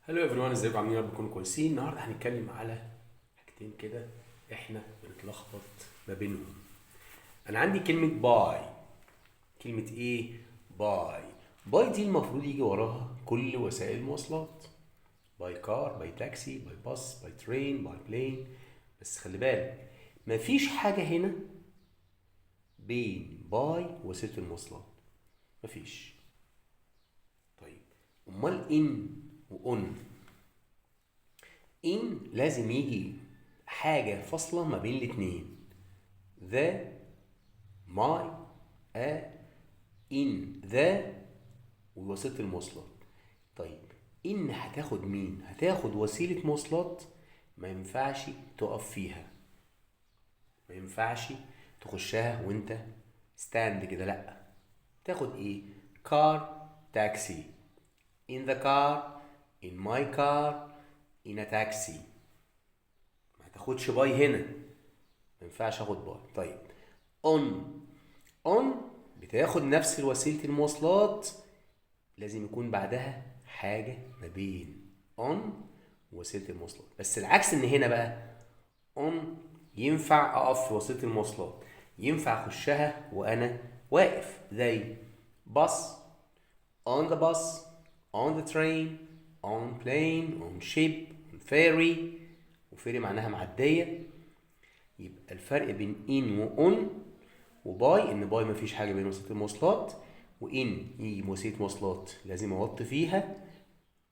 هلو ايفري ون، ازيكم؟ عاملين؟ يا رب تكونوا كويسين. النهارده هنتكلم على حاجتين كده احنا بنتلخبط ما بينهم. انا عندي كلمه باي. كلمه ايه؟ باي. باي دي المفروض يجي وراها كل وسائل المواصلات: باي كار، باي تاكسي، باي باص، باي ترين، باي بلين. بس خلي بالك، مفيش حاجه هنا بين باي ووسيله المواصلات. مفيش. طيب، امال ان واون؟ ان لازم يجي حاجة فاصلة ما بين الاتنين: the، my، a، in، the، ووسيلة المواصلات. طيب، ان هتاخد مين؟ هتاخد وسيلة مواصلات ما ينفعش تقف فيها، ما ينفعش تخشها وانت ستاند كده، لا. تاخد ايه؟ car، taxi، in the car، in my car، in a taxi. ما تاخدش باي هنا، ما ينفعش اخد باي. طيب، اون. اون بتاخد نفس وسيلة المواصلات، لازم يكون بعدها حاجة ما بين اون ووسيلة المواصلات. بس العكس، ان هنا بقى اون ينفع اقف في وسيلة المواصلات، ينفع اخشها وانا واقف، زي باص، on the bus، on the train، on plane، on ship، on ferry. وفيري معناها معدية. يبقى الفرق بين ان واون وباي، ان باي مفيش حاجه بين وسيله المواصلات، وان يجي وسيله مواصلات لازم اوطي فيها،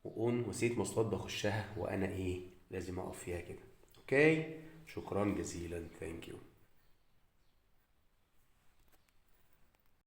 واون وسيله مواصلات بخشها وانا ايه، لازم اقف فيها كده. اوكي، شكرا جزيلا. ثانك يو.